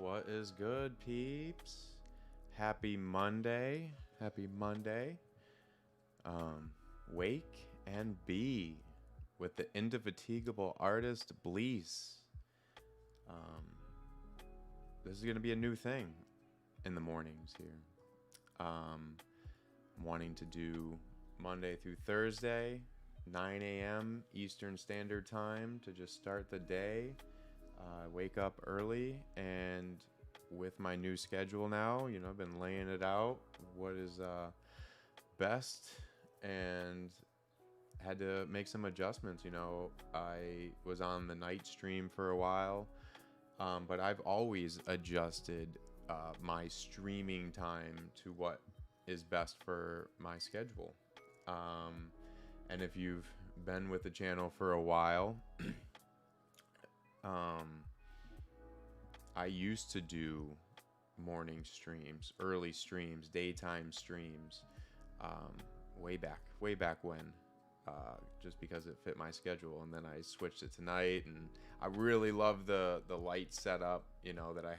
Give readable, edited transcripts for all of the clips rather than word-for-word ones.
What is good, peeps? Happy Monday. Happy Monday. Wake and be with the Indefatigable artist Bleace. This is going to be a new thing in the mornings here. I'm wanting to do Monday through Thursday, 9 a.m. Eastern Standard Time to just start the day. Wake up early, and with my new schedule now, I've been laying it out what is best, and had to make some adjustments. I was on the night stream for a while, but I've always adjusted my streaming time to what is best for my schedule. And if you've been with the channel for a while, I used to do morning streams, early streams, daytime streams, way back when, just because it fit my schedule. And then I switched it to night, and I really love the light setup, that I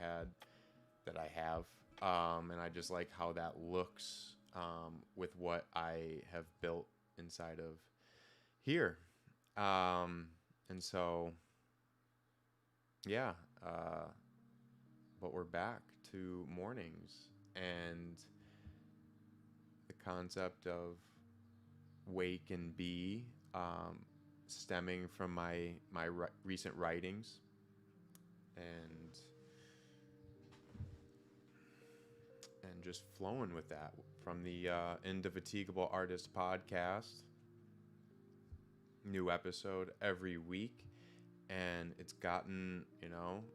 have. And I just like how that looks, with what I have built inside of here. And so, yeah, but we're back to mornings, and the concept of wake and be, stemming from my recent writings, and just flowing with that from the Indefatigable Artist podcast. New episode every week, and it's gotten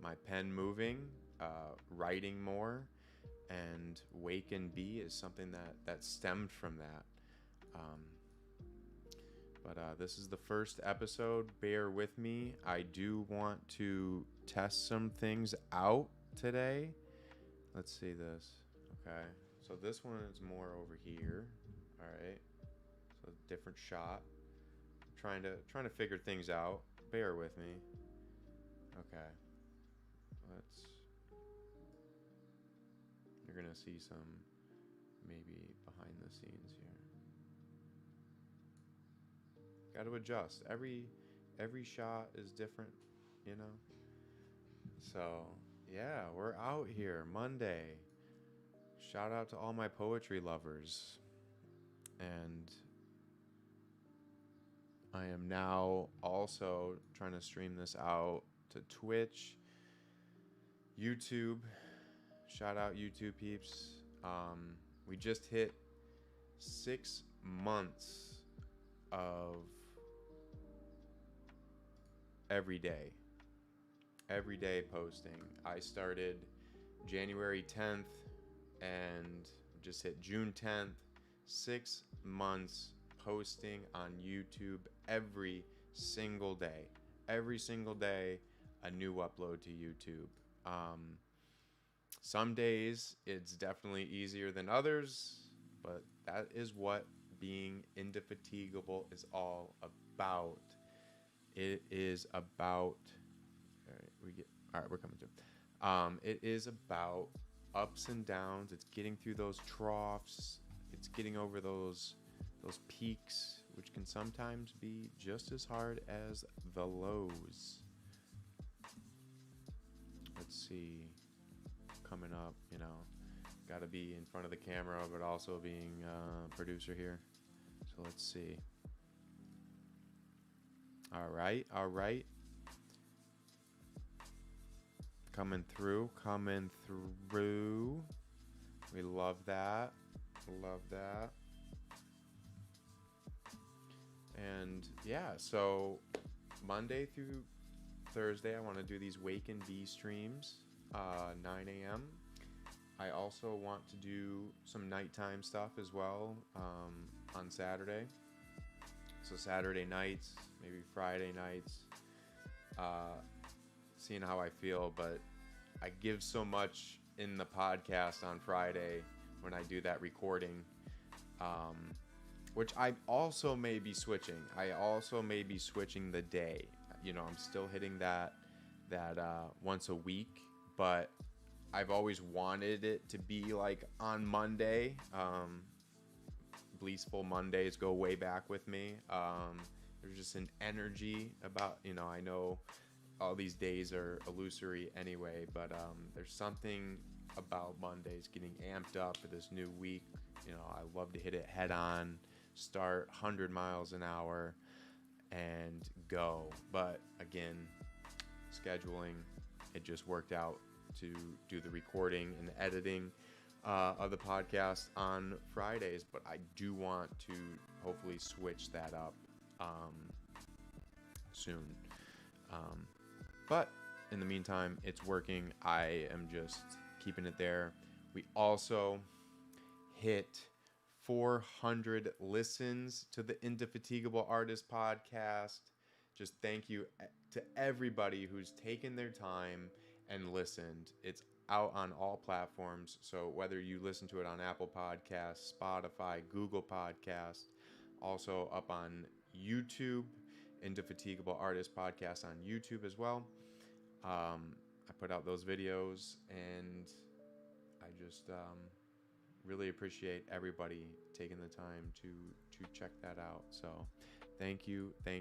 my pen moving, writing more, and wake and be is something that stemmed from that. But this is the first episode. Bear with me. I do want to test some things out today. Let's see this. Okay, so this one is more over here. All right, so different shot. Trying to figure things out. Bear with me. Okay, you're gonna see some maybe behind the scenes here. Got to adjust. Every shot is different, So yeah, we're out here Monday. Shout out to all my poetry lovers. And I am now also trying to stream this out to Twitch, YouTube. Shout out YouTube peeps. We just hit 6 months of every day posting. I started January 10th and just hit June 10th. 6 months posting on YouTube every single day. Every single day, a new upload to YouTube. Some days it's definitely easier than others, but that is what being indefatigable is all about. It is about, we're coming to. It is about ups and downs. It's getting through those troughs. It's getting over those peaks, which can sometimes be just as hard as the lows. Let's see, coming up, got to be in front of the camera, but also being a producer here. So let's see. All right. Coming through. We love that. And yeah, so Monday through Thursday, I want to do these wake and be streams, 9 a.m. I also want to do some nighttime stuff as well, on Saturday. So Saturday nights, maybe Friday nights, seeing how I feel. But I give so much in the podcast on Friday when I do that recording, which I also may be switching. I also may be switching the day. I'm still hitting that once a week, but I've always wanted it to be like on Monday. Bleaceful Mondays go way back with me. There's just an energy about, I know all these days are illusory anyway, but there's something about Mondays getting amped up for this new week. I love to hit it head on, start 100 miles an hour and go. But again, scheduling, it just worked out to do the recording and the editing of the podcast on Fridays, but I do want to hopefully switch that up soon. But in the meantime, it's working. I am just keeping it there. We also hit 400 listens to the Indefatigable Artist podcast. Just thank you to everybody who's taken their time and listened. It's out on all platforms. So whether you listen to it on Apple Podcasts, Spotify, Google Podcasts, also up on YouTube, Indefatigable Artist Podcast on YouTube as well. I put out those videos, and I just really appreciate everybody taking the time to check that out. So thank you. All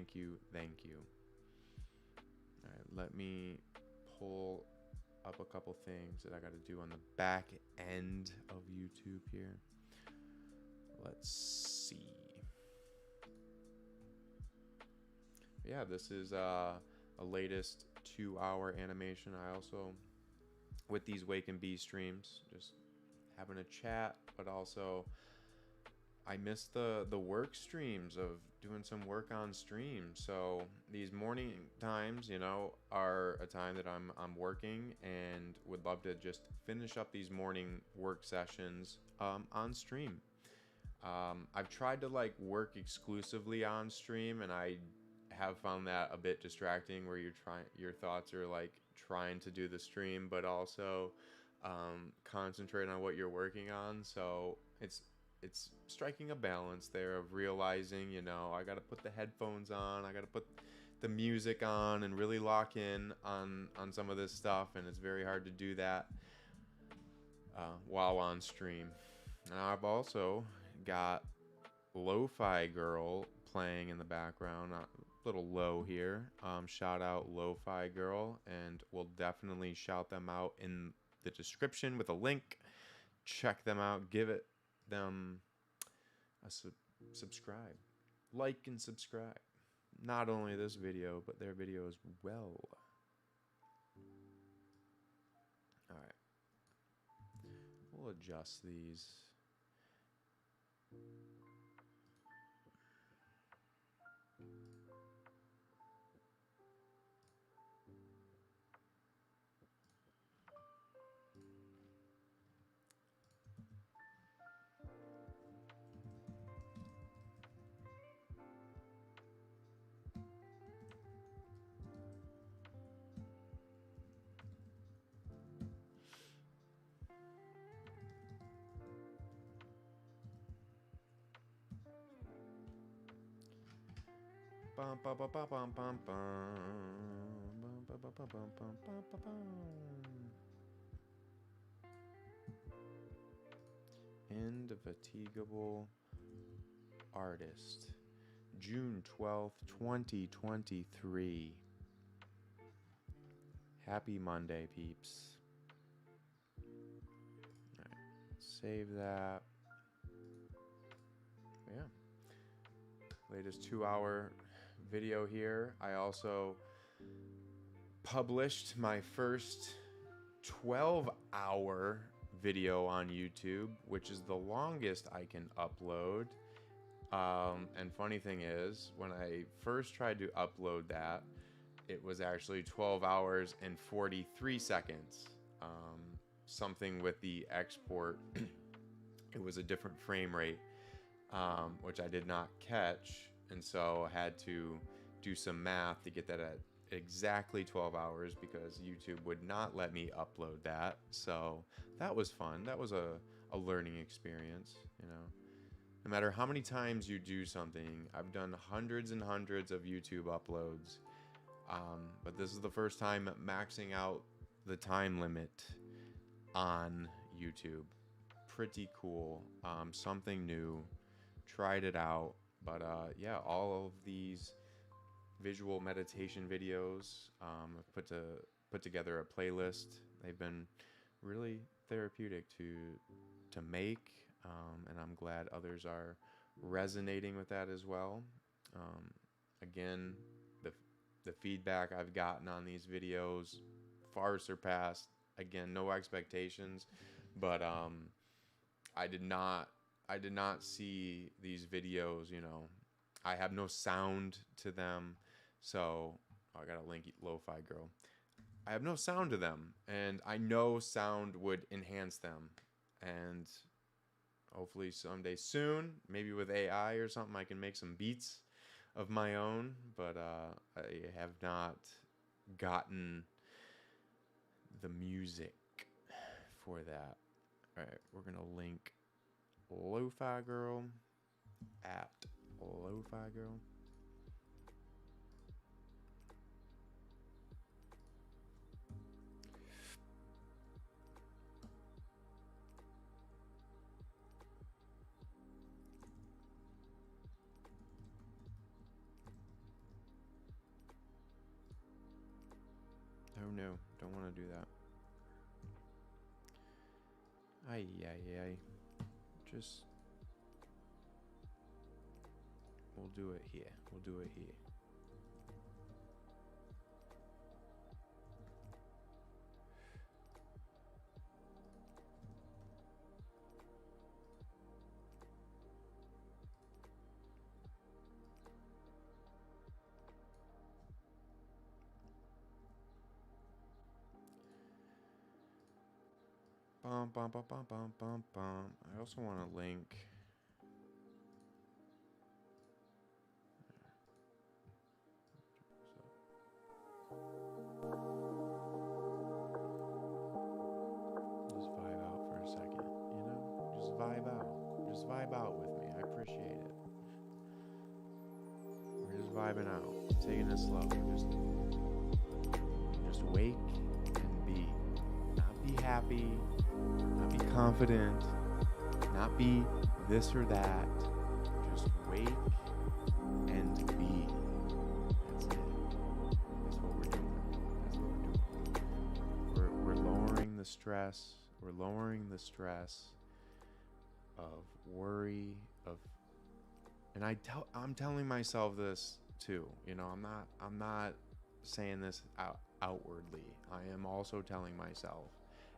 right, let me pull up a couple things that I got to do on the back end of YouTube here. Let's see. Yeah, this is a latest 2-hour animation. I also, with these Wake and Be streams, just having a chat, but also I miss the work streams of doing some work on stream. So these morning times, are a time that I'm working, and would love to just finish up these morning work sessions on stream. I've tried to work exclusively on stream, and I have found that a bit distracting, where your thoughts are trying to do the stream, but also concentrate on what you're working on. So it's striking a balance there of realizing, I got to put the headphones on, I got to put the music on and really lock in on some of this stuff, and it's very hard to do that while on stream. Now I've also got Lo-Fi Girl playing in the background, a little low here. Shout out Lo-Fi Girl, and we'll definitely shout them out in the description with a link. Check them out, give them a subscribe, like and subscribe. Not only this video, but their video as well. All right, we'll adjust these. Indefatigable Artist, June 12th, 2023. Happy Monday, peeps. All right, save that. Yeah. Latest 2-hour video here. I also published my first 12-hour video on YouTube, which is the longest I can upload. And funny thing is, when I first tried to upload that, it was actually 12 hours and 43 seconds. Something with the export, it was a different frame rate, which I did not catch. And so I had to do some math to get that at exactly 12 hours, because YouTube would not let me upload that. So that was fun. That was a learning experience, No matter how many times you do something, I've done hundreds and hundreds of YouTube uploads. But this is the first time maxing out the time limit on YouTube. Pretty cool. Something new. Tried it out. But yeah, all of these visual meditation videos, I've put together a playlist. They've been really therapeutic to make, and I'm glad others are resonating with that as well. Um, Again, the the feedback I've gotten on these videos far surpassed. Again, no expectations, but I did not I did not see these videos. I have no sound to them, so I gotta link Lo-Fi Girl. I have no sound to them, and I know sound would enhance them, and hopefully someday soon, maybe with AI or something, I can make some beats of my own. But I have not gotten the music for that. All right, we're gonna link Lo-Fi Girl at Lo-Fi Girl. Oh no, don't want to do that. Ay, ay, ay. Just, we'll do it here. We'll do it here. Bum, bum, bum, bum, bum, bum, bum. I also want to link. Just vibe out for a second, Just vibe out. Just vibe out with me. I appreciate it. We're just vibing out, taking it slow. Just wake and be. Not be happy, not be confident, not be this or that. Just wake and be. That's it. That's what we're doing. That's what we're doing. We're lowering the stress. We're lowering the stress of worry, and I'm telling myself this too. I'm not saying this outwardly. I am also telling myself,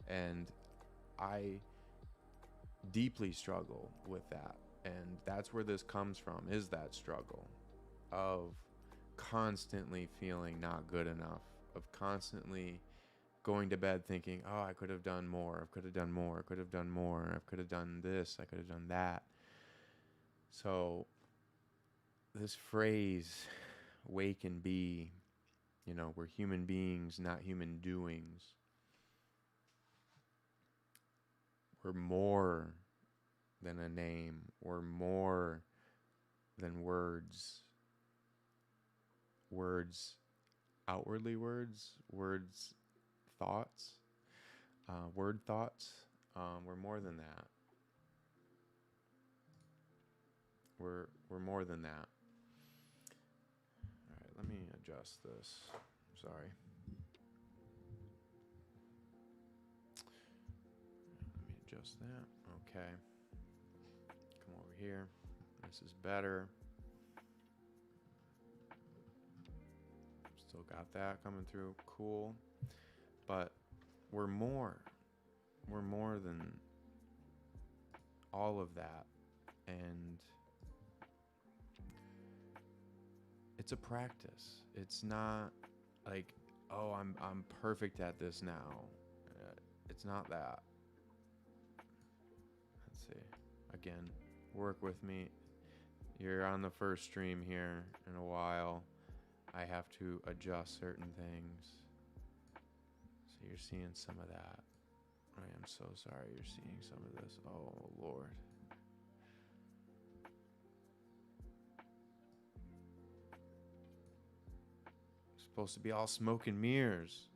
and I deeply struggle with that. And that's where this comes from, is that struggle of constantly feeling not good enough, of constantly going to bed thinking, oh, I could have done more, I could have done more, I could have done more, I could have done this, I could have done that. So this phrase, wake and be, we're human beings, not human doings. We're more than a name. We're more than words. Words, outwardly words, thoughts, word thoughts. We're more than that. We're more than that. All right, let me adjust this. Sorry. Let me adjust that. Okay. Come over here. This is better. Still got that coming through. Cool. But we're more. We're more than all of that. And it's a practice. It's not like, oh, I'm perfect at this now. It's not that. Let's see. Again, work with me. You're on the first stream here in a while. I have to adjust certain things. So you're seeing some of that. I am so sorry you're seeing some of this. Oh, Lord. It's supposed to be all smoke and mirrors.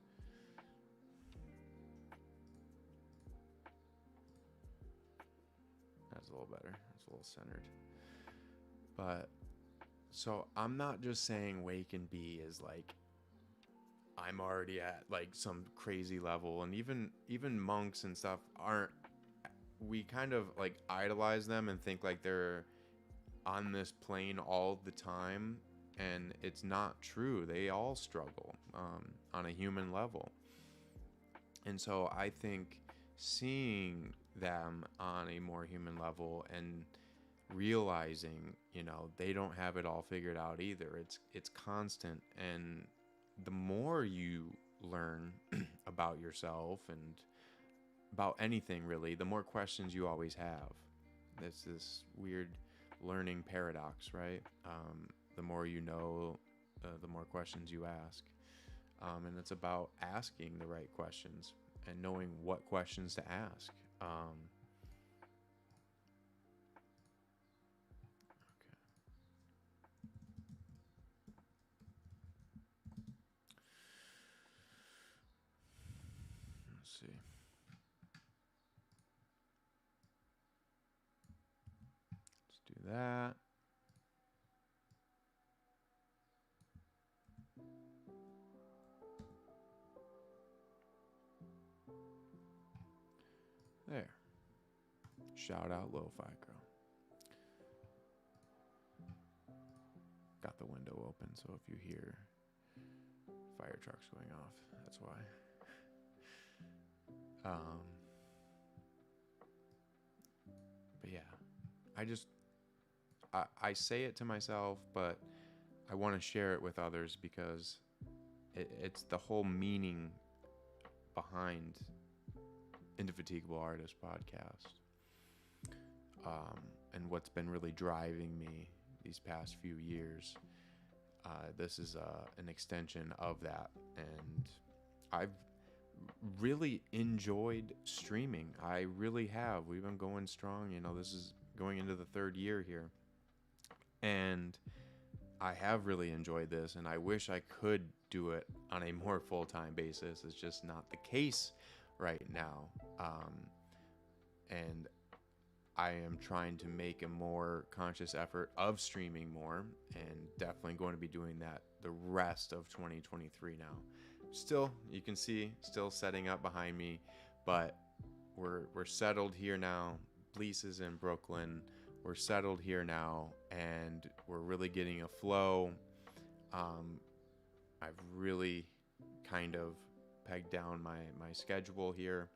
is a little better. It's a little centered. But so I'm not just saying wake and be is like I'm already at like some crazy level, and even monks and stuff aren't. We kind of like idolize them and think like they're on this plane all the time, and it's not true. They all struggle on a human level. And so I think seeing them on a more human level and realizing, they don't have it all figured out either. It's constant, and the more you learn about yourself and about anything really, the more questions you always have. It's this weird learning paradox, right? The more you know, the more questions you ask. And it's about asking the right questions and knowing what questions to ask. Okay. Let's see. Let's do that. There. Shout out Lo-Fi Girl. Got the window open, so if you hear fire trucks going off, that's why. But yeah, I say it to myself, but I want to share it with others because it's the whole meaning behind Indefatigable Artist podcast. And what's been really driving me these past few years. This is an extension of that, and I've really enjoyed streaming. I really have. We've been going strong. This is going into the 3rd year here, and I have really enjoyed this, and I wish I could do it on a more full-time basis. It's just not the case right now. And I am trying to make a more conscious effort of streaming more, and definitely going to be doing that the rest of 2023 now. Still, you can see, still setting up behind me, but we're settled here now. Bleace is in Brooklyn. We're settled here now, and we're really getting a flow. I've really kind of pegged down my schedule here.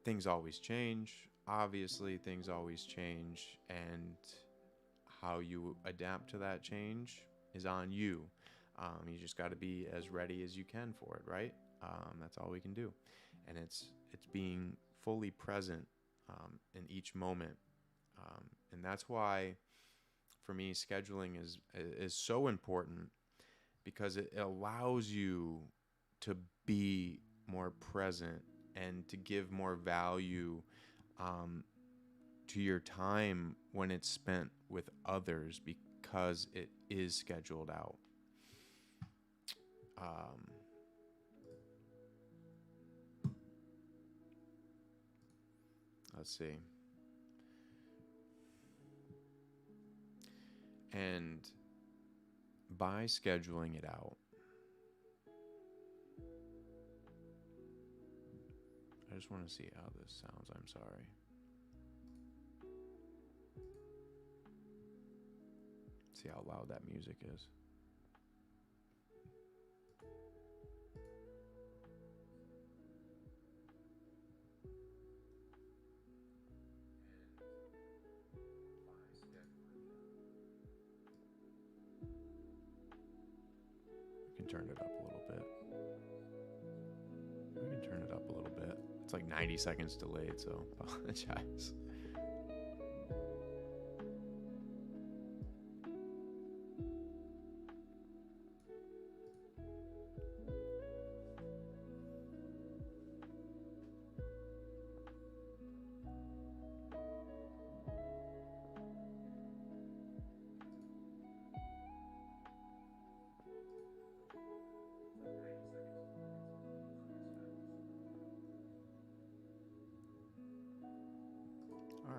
Things always change. Obviously, things always change, and how you adapt to that change is on you. You just got to be as ready as you can for it, right? That's all we can do, and it's being fully present in each moment, and that's why, for me, scheduling is so important, because it allows you to be more present and to give more value to your time when it's spent with others, because it is scheduled out. Let's see. And by scheduling it out, I just want to see how this sounds. I'm sorry. See how loud that music is. We can turn it up a little bit. We can turn it up a little bit. It's like 90 seconds delayed, so apologize.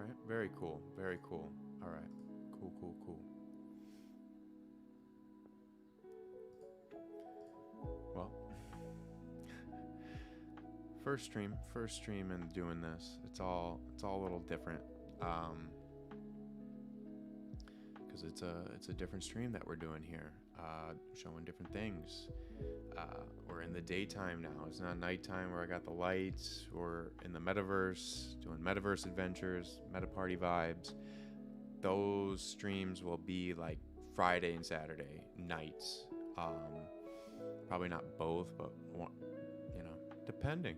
right. Very cool. Very cool. All right. Cool, cool, cool. Well, first stream and doing this. It's all a little different. Because it's a different stream that we're doing here, showing different things. We're in the daytime now. It's not nighttime where I got the lights. We're in the metaverse, doing metaverse adventures, meta party vibes. Those streams will be like Friday and Saturday nights. Probably not both, but one, depending.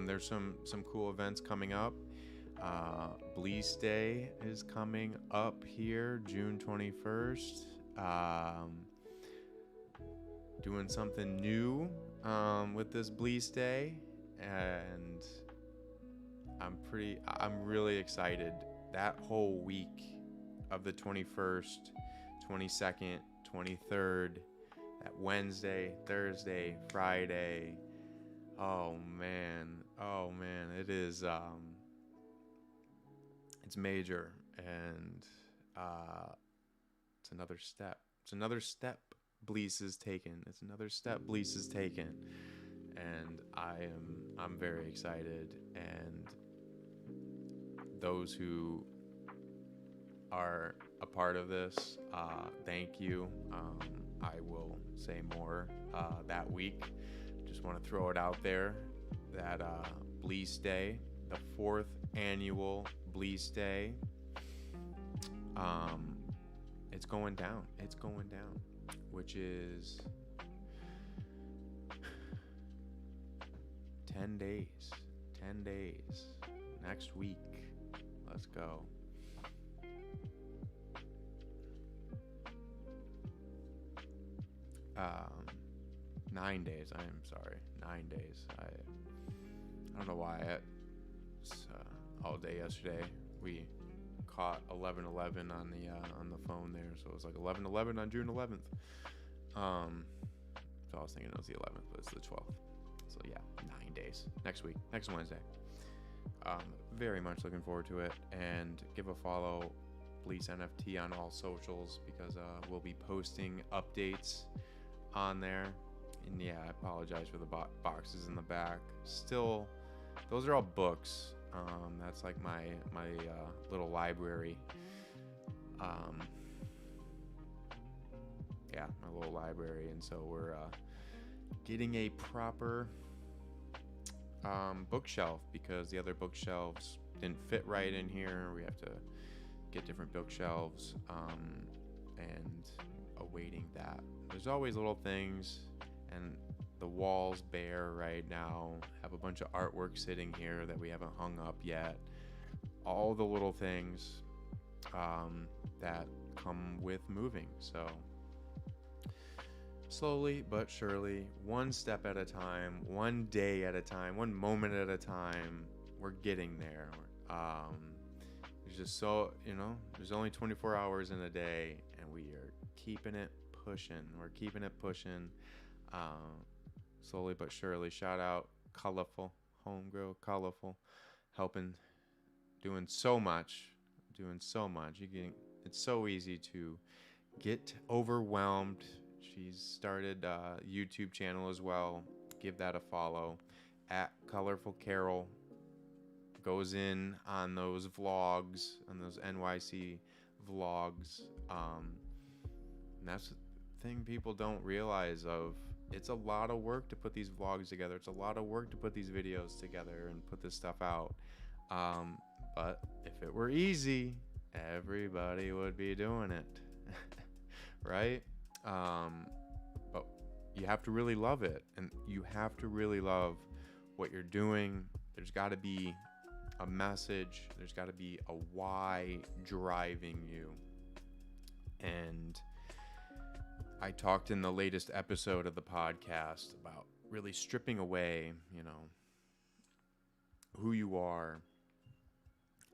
There's some cool events coming up. Bleace Day is coming up here, June 21st. Doing something new with this Bleace Day, and I'm really excited. That whole week of the 21st, 22nd, 23rd, that Wednesday, Thursday, Friday. Oh man, it is it's major, and it's another step. Bleace is taken. It's another step Bleace is taken, and I'm very excited. And those who are a part of this, thank you. I will say more that week. Just want to throw it out there that Bleace Day, the 4th annual Bleace Day, it's going down, which is 10 days next week. Let's go. 9 days. I am sorry. 9 days. I don't know why. All day yesterday we caught 11/11 on the phone there, so it was like 11/11 on June 11th. So I was thinking it was the 11th, but it's the 12th. So yeah, 9 days. Next week, next Wednesday. Very much looking forward to it, and give a follow Bleace NFT on all socials, because we'll be posting updates on there. And yeah, I apologize for the boxes in the back. Still, those are all books. That's like my little library. Yeah, my little library. And so we're getting a proper bookshelf, because the other bookshelves didn't fit right in here. We have to get different bookshelves, and awaiting that. There's always little things, and the walls bare right now. Have a bunch of artwork sitting here that we haven't hung up yet. All the little things that come with moving. So slowly but surely, one step at a time, one day at a time, one moment at a time, we're getting there. There's just there's only 24 hours in a day, and we are keeping it pushing. We're keeping it pushing. Slowly but surely. Shout out Colorful, Homegrown Colorful, helping, doing so much. It's so easy to get overwhelmed. She's started a YouTube channel as well. Give that a follow, at Colorful Carol. Goes in on those vlogs, on those NYC vlogs. And that's the thing people don't realize of. It's a lot of work to put these vlogs together. It's a lot of work to put these videos together and put this stuff out. But if it were easy, everybody would be doing it. Right? But you have to really love it, and you have to really love what you're doing. There's got to be a message. There's got to be a why driving you. And I talked in the latest episode of the podcast about really stripping away, who you are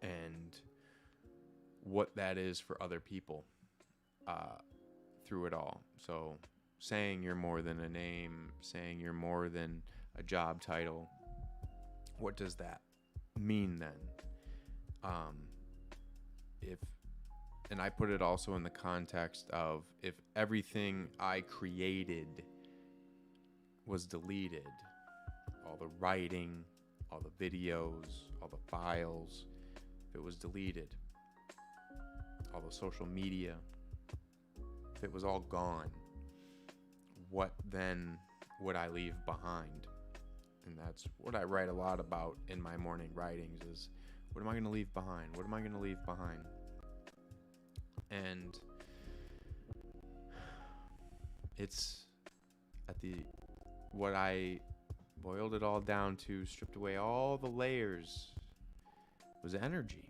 and what that is for other people through it all. So saying you're more than a name, saying you're more than a job title, what does that mean then? if, and I put it also in the context of, if everything I created was deleted, all the writing, all the videos, all the files, if it was deleted, all the social media, if it was all gone, what then would I leave behind? And that's what I write a lot about in my morning writings, is what am I going to leave behind? What am I going to leave behind? And it's what I boiled it all down to, stripped away all the layers, was energy.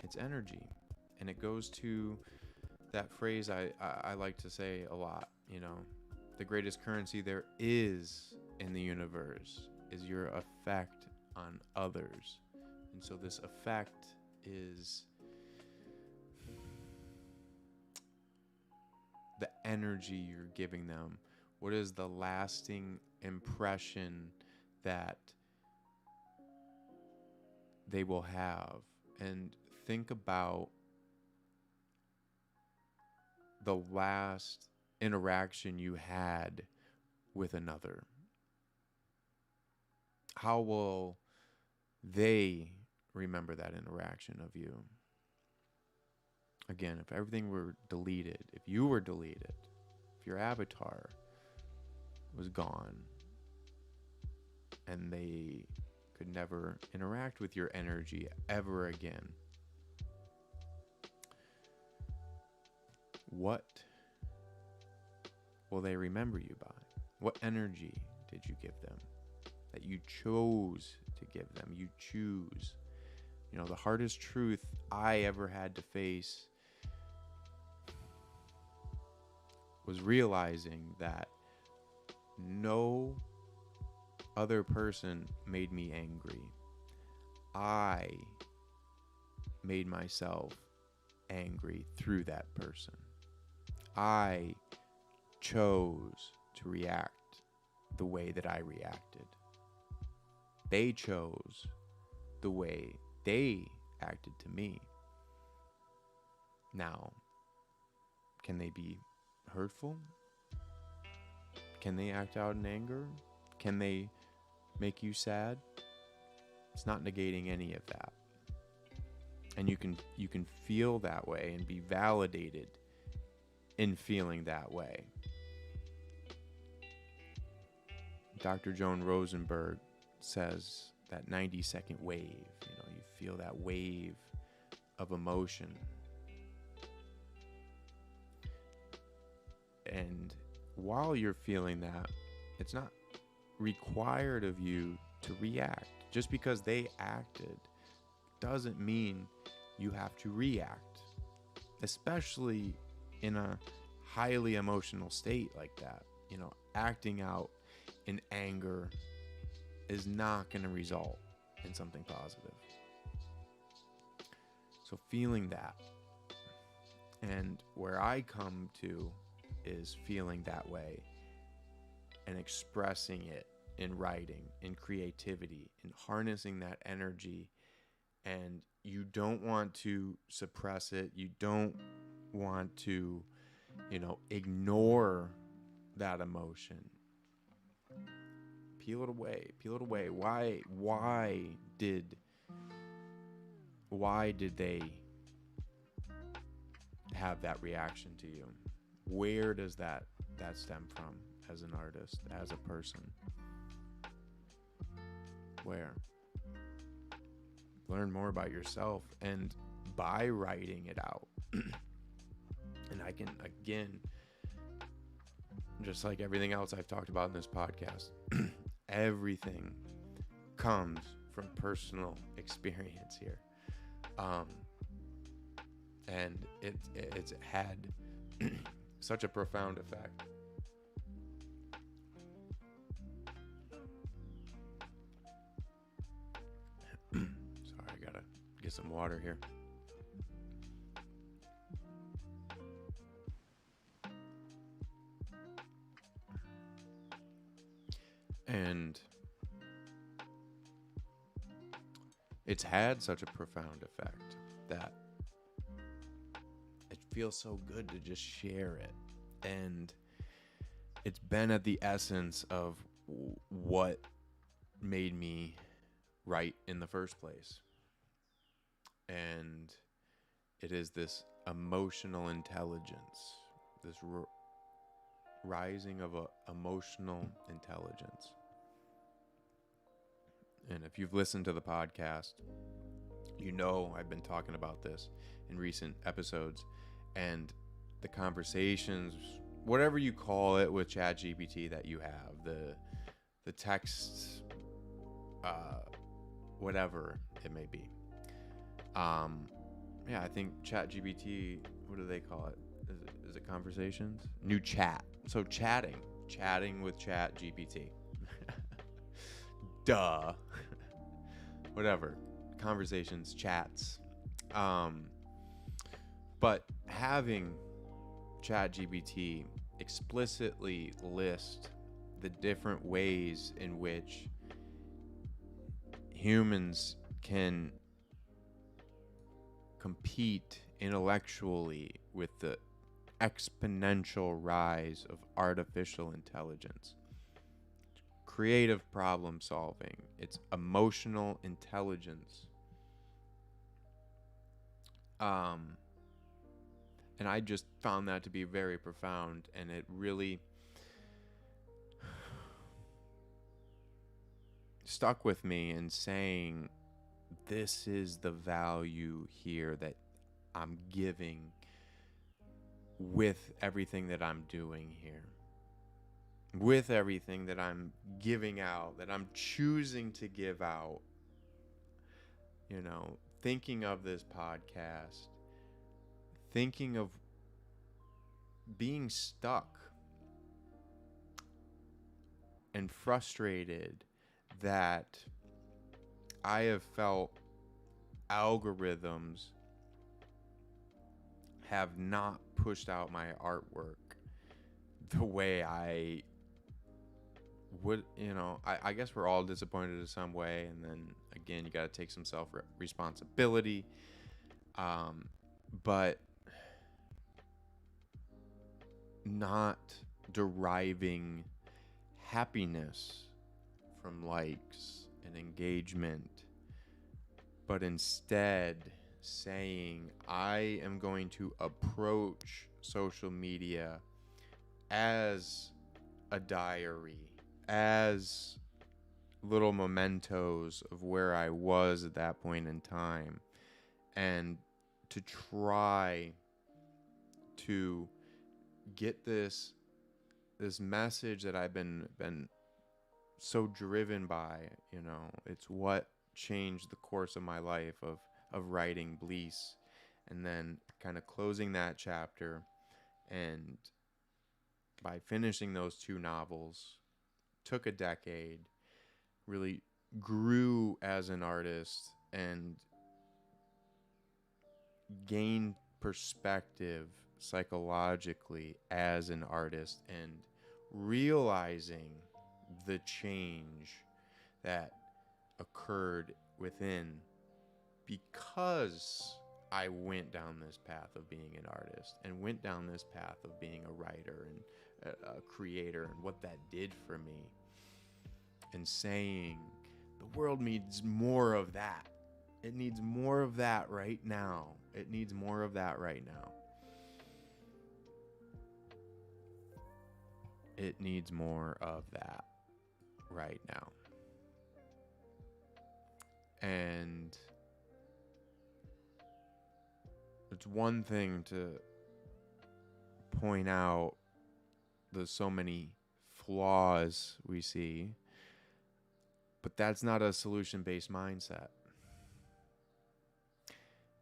It's energy. And it goes to that phrase I like to say a lot, the greatest currency there is in the universe is your effect on others. And so this effect is the energy you're giving them. What is the lasting impression that they will have? And think about the last interaction you had with another. How will they remember that interaction of you? Again, if everything were deleted, if you were deleted, if your avatar was gone, and they could never interact with your energy ever again, what will they remember you by? What energy did you give them that you chose to give them? You choose. The hardest truth I ever had to face was realizing that no other person made me angry. I made myself angry through that person. I chose to react the way that I reacted. They chose the way they acted to me. Now, can they be hurtful? Can they act out in anger? Can they make you sad? It's not negating any of that. And you can feel that way and be validated in feeling that way. Dr. Joan Rosenberg says that 90-second wave, you feel that wave of emotion. And while you're feeling that, it's not required of you to react. Just because they acted doesn't mean you have to react, especially in a highly emotional state like that. Acting out in anger is not going to result in something positive. So feeling that, and where I come to is feeling that way and expressing it in writing, in creativity, in harnessing that energy. And you don't want to suppress it. You don't want to, ignore that emotion. Peel it away. Why did they have that reaction to you? Where does that stem from as an artist, as a person? Where? Learn more about yourself, and by writing it out. And I can, again, just like everything else I've talked about in this podcast, everything comes from personal experience here. And it's had such a profound effect. Sorry, I gotta get some water here. And it's had such a profound effect that feels so good to just share it. And it's been at the essence of what made me write in the first place. And it is this emotional intelligence, this rising of a emotional intelligence. And if you've listened to the podcast, you know I've been talking about this in recent episodes, and the conversations, whatever you call it, with ChatGPT that you have, the text, whatever it may be. Yeah, I think ChatGPT, what do they call it? Is it conversations? New chat. So chatting with ChatGPT. Duh. Whatever. Conversations, chats. But having ChatGPT explicitly list the different ways in which humans can compete intellectually with the exponential rise of artificial intelligence, creative problem solving, it's emotional intelligence. And I just found that to be very profound, and it really stuck with me in saying, this is the value here that I'm giving with everything that I'm doing here, with everything that I'm giving out, that I'm choosing to give out. You know, thinking of this podcast, thinking of being stuck and frustrated that I have felt algorithms have not pushed out my artwork the way I would. I guess we're all disappointed in some way, and then again, you got to take some responsibility. But not deriving happiness from likes and engagement, but instead saying, I am going to approach social media as a diary, as little mementos of where I was at that point in time, and to try to get this message that I've been so driven by. It's what changed the course of my life of writing Bleace, and then kind of closing that chapter. And by finishing those 2 novels, took a decade, really grew as an artist and gained perspective psychologically as an artist, and realizing the change that occurred within because I went down this path of being an artist, and went down this path of being a writer and a creator, and what that did for me, and saying the world needs more of that. It needs more of that right now. It needs more of that right now. It needs more of that right now. And it's one thing to point out the so many flaws we see, but that's not a solution-based mindset.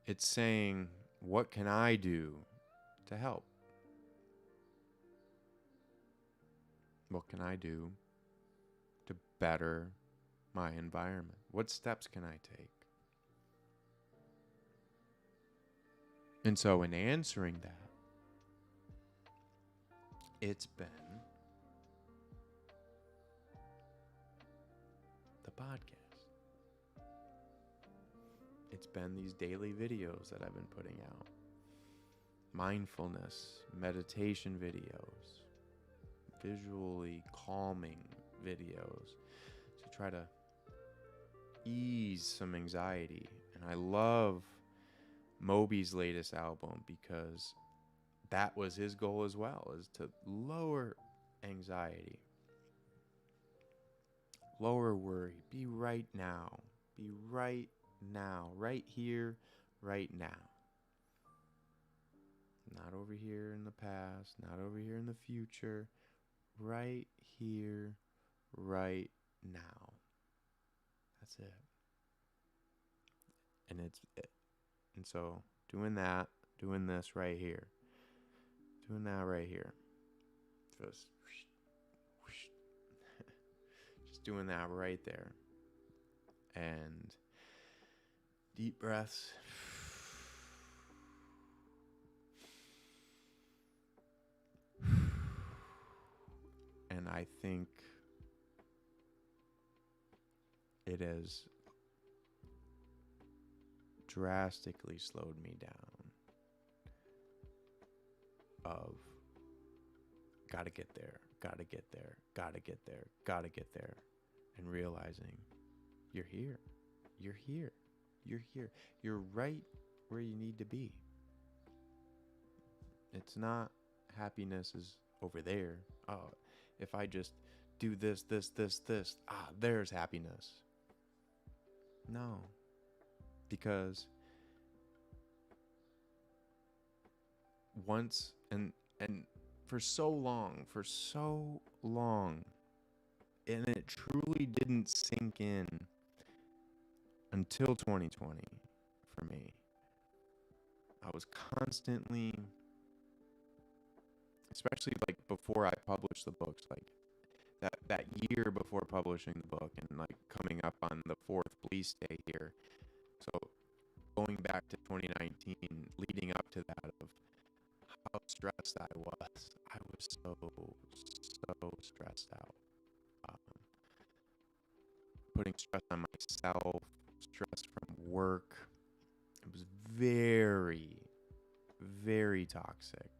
It's saying, what can I do to help? What can I do to better my environment? What steps can I take? And so in answering that, it's been the podcast. It's been these daily videos that I've been putting out. mindfulness, meditation videos, visually calming videos to try to ease some anxiety. And I love Moby's latest album because that was his goal as well, is to lower anxiety, lower worry, be right now, right here, right now. Not over here in the past, not over here in the future, right here, right now. That's it. And so doing this right here, doing that right here, just doing that right there, and deep breaths. And I think it has drastically slowed me down of gotta get there, and realizing you're here, you're right where you need to be. It's not happiness is over there. Oh, if I just do this, there's happiness. No, because once and for so long, and it truly didn't sink in until 2020 for me. I was constantly, especially like before I published the books, like that year before publishing the book, and like coming up on the 4th Bleace day here. So going back to 2019, leading up to that, of how stressed I was. I was so stressed out. Putting stress on myself, stress from work. It was very, very toxic.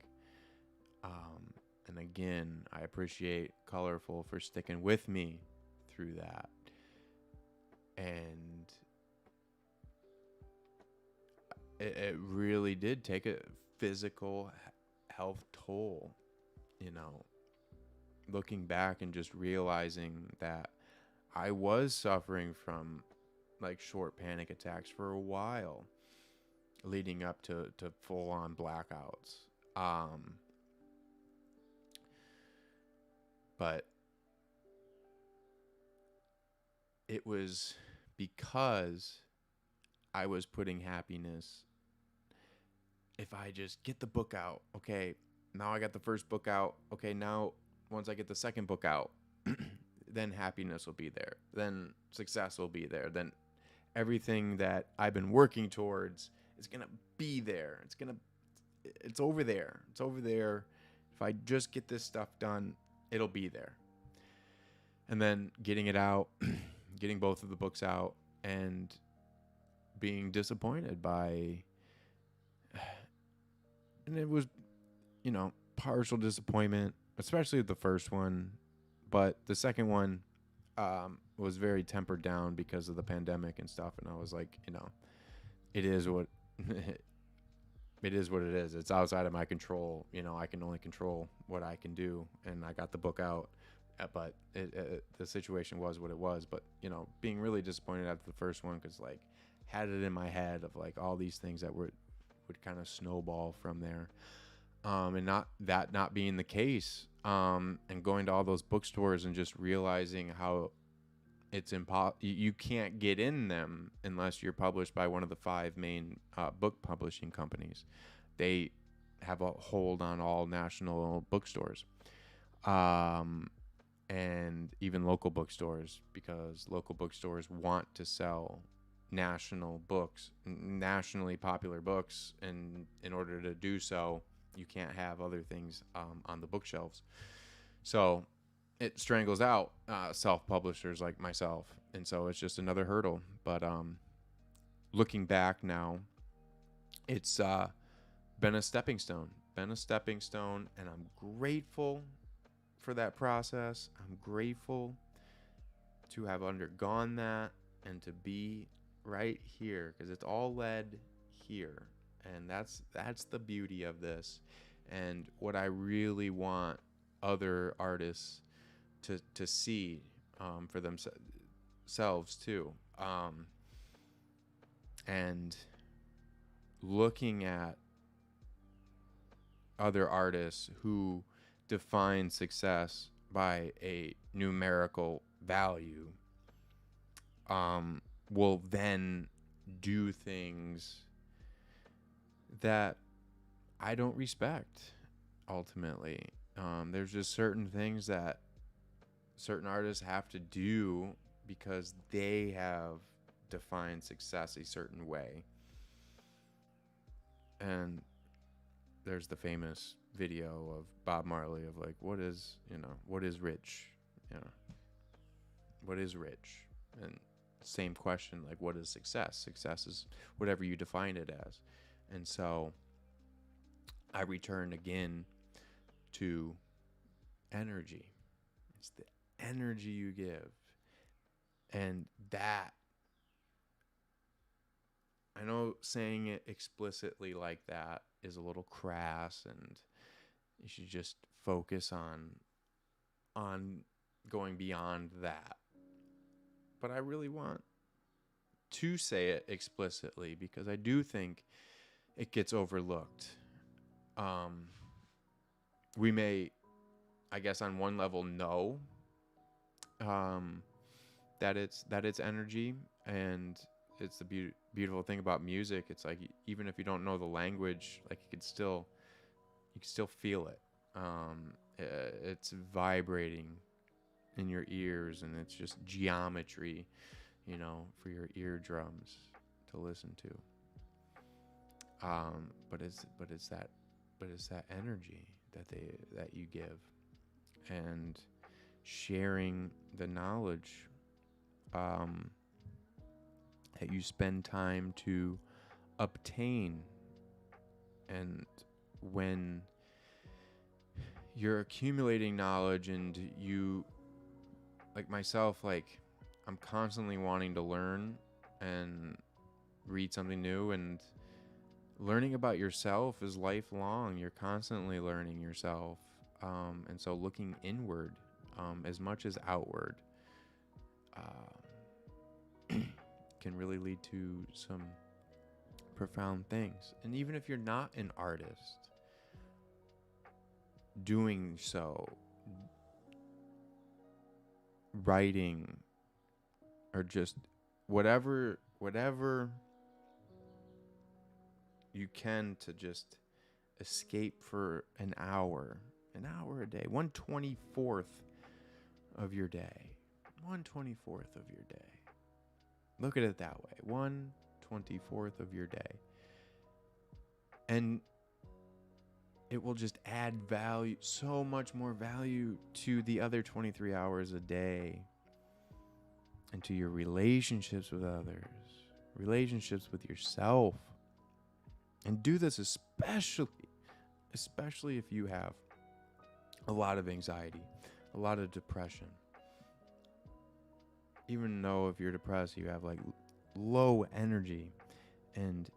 And again, I appreciate Colorful for sticking with me through that. And it really did take a physical health toll, looking back and just realizing that I was suffering from like short panic attacks for a while leading up to full on blackouts. But it was because I was putting happiness. If I just get the book out, okay, now I got the first book out. Okay, now once I get the second book out, then happiness will be there. Then success will be there. Then everything that I've been working towards is going to be there. It's over there. It's over there. If I just get this stuff done, it'll be there. And then getting it out, getting both of the books out, and being disappointed by, and it was, partial disappointment, especially the first one, but the second one was very tempered down because of the pandemic and stuff. And I was like, it is what it is what it is. It's outside of my control. I can only control what I can do. And I got the book out, but the situation was what it was. But, being really disappointed after the first one, because like had it in my head of like all these things that would kind of snowball from there. And not being the case, and going to all those bookstores and just realizing how it's you can't get in them unless you're published by one of the 5 main book publishing companies. They have a hold on all national bookstores, and even local bookstores, because local bookstores want to sell national books, nationally popular books, and in order to do so, you can't have other things on the bookshelves. So it strangles out self-publishers like myself. And so it's just another hurdle. But looking back now, it's been a stepping stone, and I'm grateful for that process. I'm grateful to have undergone that and to be right here, because it's all led here. And that's the beauty of this, and what I really want other artists to see, for themselves too, and looking at other artists who define success by a numerical value, will then do things that I don't respect ultimately. There's just certain things that certain artists have to do because they have defined success a certain way. And there's the famous video of Bob Marley of like, what is rich? You know, what is rich? And same question, like, what is success? Success is whatever you define it as. And so I return again to energy. It's the energy you give. And that, I know saying it explicitly like that is a little crass, and you should just focus on going beyond that. But I really want to say it explicitly because I do think it gets overlooked. We may, I guess, on one level know that it's energy, and it's the beautiful thing about music. It's like, even if you don't know the language, like you can still feel it. It's vibrating in your ears, and it's just geometry, for your eardrums to listen to. But it's that energy that you give, and sharing the knowledge that you spend time to obtain. And when you're accumulating knowledge, and you, like myself, like I'm constantly wanting to learn and read something new, and learning about yourself is lifelong. You're constantly learning yourself. And so looking inward, as much as outward, can really lead to some profound things. And even if you're not an artist, doing so, writing, or just whatever you can to just escape for an hour a day, 1/24th of your day, 1/24th of your day. Look at it that way, 1/24th of your day. And it will just add value, so much more value to the other 23 hours a day, and to your relationships with others, relationships with yourself. And do this especially if you have a lot of anxiety, a lot of depression. Even though if you're depressed, you have like low energy, and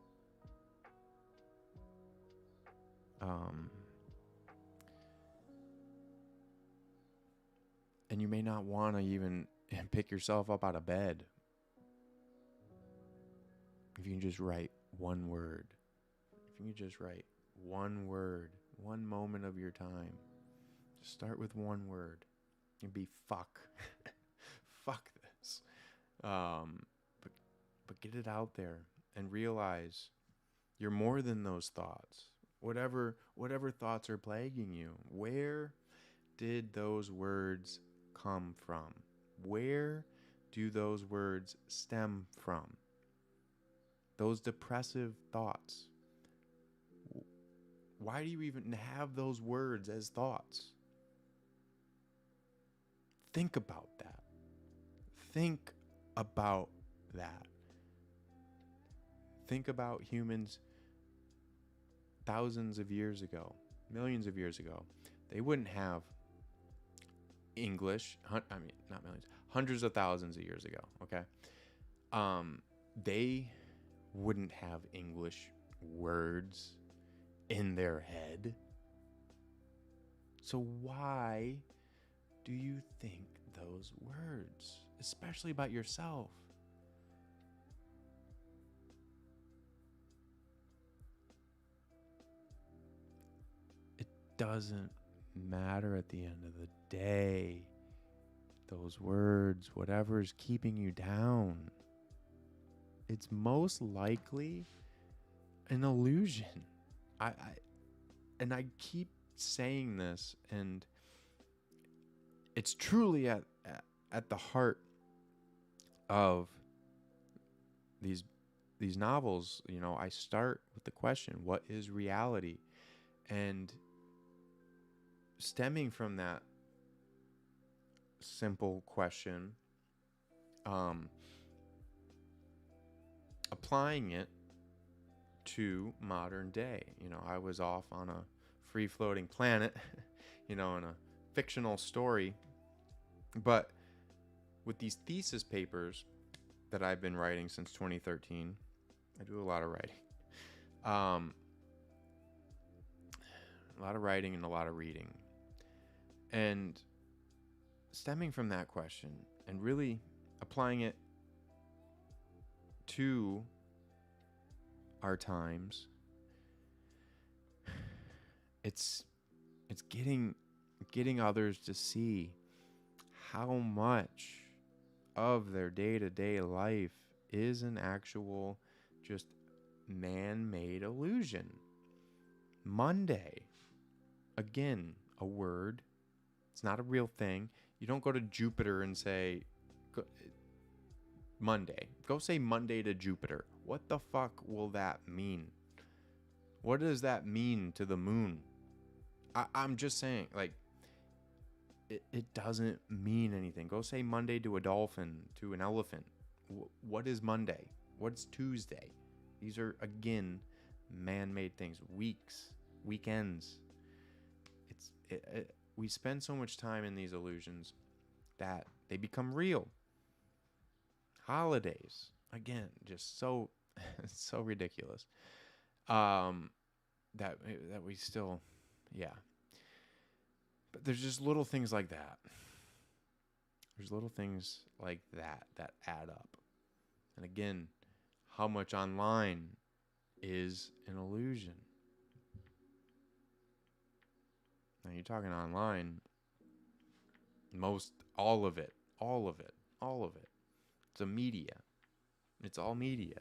and you may not want to even pick yourself up out of bed. If you can just write one word, one word, one moment of your time, just start with one word. It'd be fuck. Fuck this. But get it out there and realize you're more than those thoughts. Whatever thoughts are plaguing you, where did those words come from? Where do those words stem from? Those depressive thoughts. Why do you even have those words as thoughts? Think about that. Think about that. Think about humans thousands of years ago, millions of years ago, they wouldn't have English. I mean, not millions, hundreds of thousands of years ago. Okay. They wouldn't have English words in their head. So why do you think those words, especially about yourself? It doesn't matter at the end of the day. Those words, whatever is keeping you down, it's most likely an illusion. I keep saying this, and it's truly at the heart of these novels. You know, I start with the question, what is reality? And stemming from that simple question, applying it to modern day. You know, I was off on a free-floating planet, you know, in a fictional story. But with these thesis papers that I've been writing since 2013, I do a lot of writing. A lot of writing and a lot of reading. And stemming from that question and really applying it to our times, it's getting others to see how much of their day-to-day life is an actual just man-made illusion. Monday, again, a word. It's not a real thing. You don't go to Jupiter and say, Monday. Go say Monday to Jupiter. What the fuck will that mean? What does that mean to the moon? I'm just saying, like, it doesn't mean anything. Go say Monday to a dolphin, to an elephant. What is Monday? What's Tuesday? These are, again, man-made things. Weeks, weekends. We spend so much time in these illusions that they become real. Holidays, again, just so so ridiculous. That we still, yeah. But there's just little things like that. There's little things like that add up. And again, how much online is an illusion? Now you're talking online, all of it. It's a media. It's all media.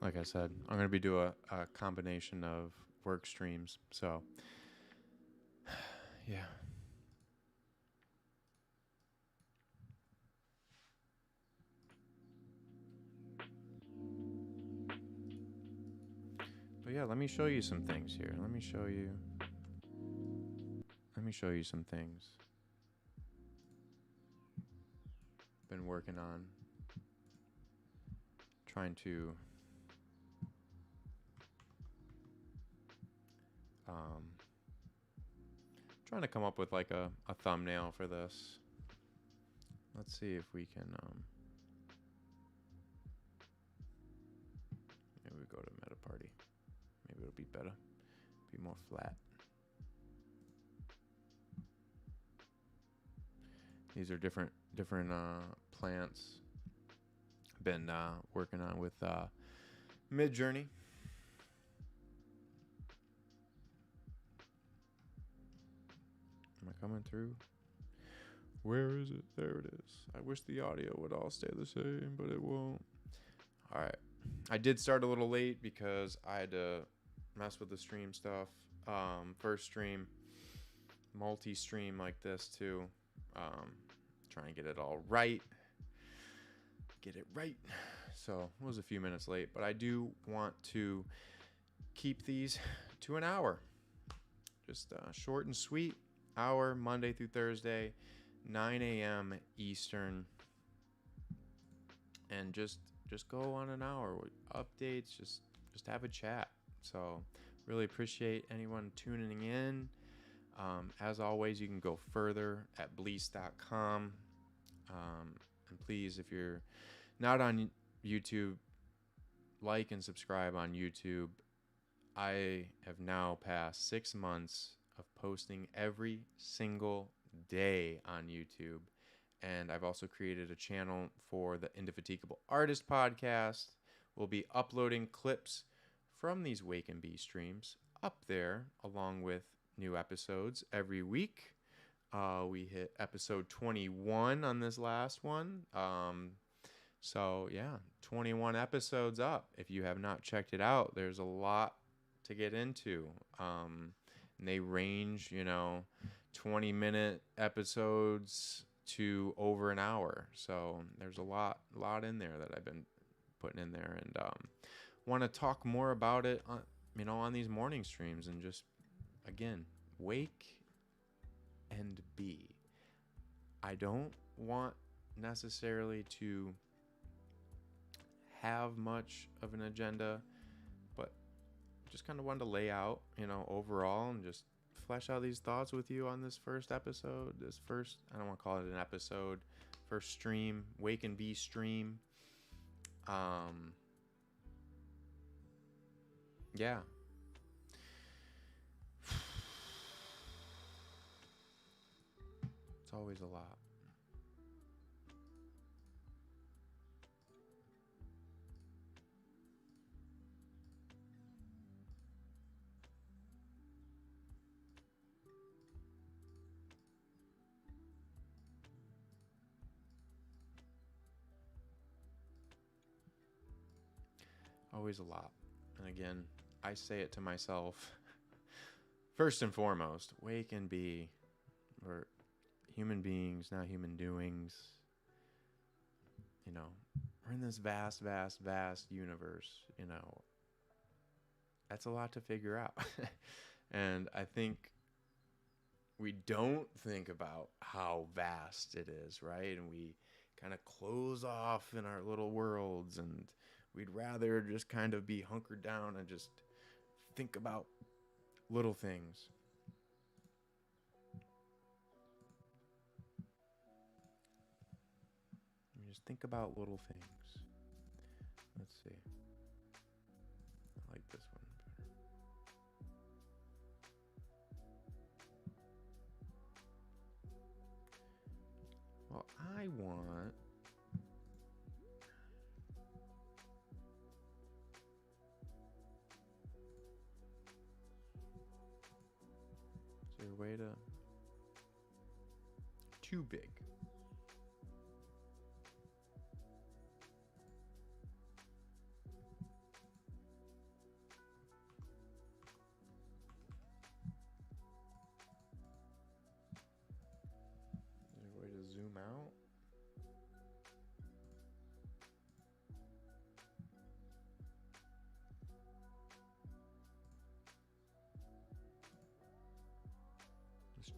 like I said, I'm going to be doing a combination of work streams. So, yeah. But yeah, let me show you some things here. Let me show you some things. Been working on trying to come up with like a thumbnail for this. Let's see if we can maybe we go to Meta Party. Maybe it'll be better. Be more flat. These are different plants. Been working on with Midjourney. Am I coming through? Where is it? There it is. I wish the audio would all stay the same, but it won't. All right. I did start a little late because I had to mess with the stream stuff. First stream, multi-stream like this too. Trying to get it all right. Get it right. So it was a few minutes late, but I do want to keep these to an hour. Just short and sweet. Hour, Monday through Thursday, 9 a.m. Eastern. And just go on an hour with updates. Just have a chat. So really appreciate anyone tuning in. As always, you can go further at bleace.com. And please, if you're not on YouTube, like and subscribe on YouTube. I have now passed 6 months of posting every single day on YouTube. And I've also created a channel for the Indefatigable Artist podcast. We'll be uploading clips from these Wake and Be streams up there, along with new episodes every week. We hit episode 21 on this last one. So yeah, 21 episodes up. If you have not checked it out, there's a lot to get into. And they range, 20-minute episodes to over an hour. So there's a lot in there that I've been putting in there, and want to talk more about it on these morning streams, and just again, wake and be. I don't want necessarily to have much of an agenda, but just kind of wanted to lay out, overall, and just flesh out these thoughts with you on this first episode. I don't want to call it an episode, first stream, Wake and Be stream. Yeah. It's always a lot. Always a lot. And again, I say it to myself. First and foremost, wake and be. We're human beings, not human doings. We're in this vast, vast, vast universe. That's a lot to figure out. And I think we don't think about how vast it is, right? And we kind of close off in our little worlds, and we'd rather just kind of be hunkered down and just think about little things. Just think about little things. Let's see. I like this one better. Well, I want... Is there a way to... Too big.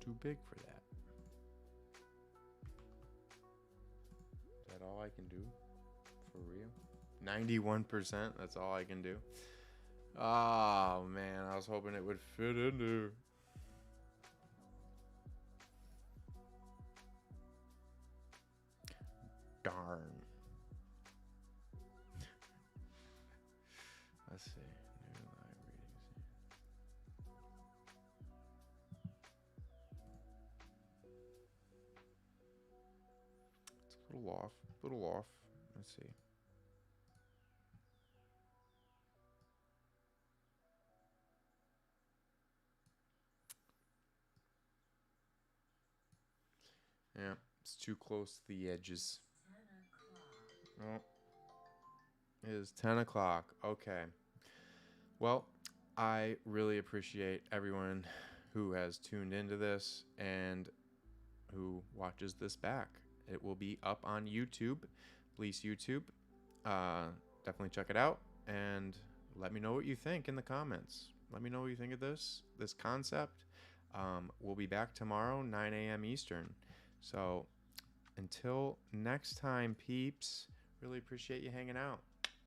too big for that. Is that all I can do? For real? 91%? That's all I can do? Oh, man. I was hoping it would fit in there. Darn. Let's see. New live readings. It's a little off. A little off. Let's see. Yeah, it's too close to the edges. Oh, it is 10 o'clock. Okay. Well, I really appreciate everyone who has tuned into this and who watches this back. It will be up on YouTube, Bleace YouTube. Definitely check it out and let me know what you think in the comments. Let me know what you think of this concept. We'll be back tomorrow, 9 a.m. Eastern. So until next time, peeps, really appreciate you hanging out.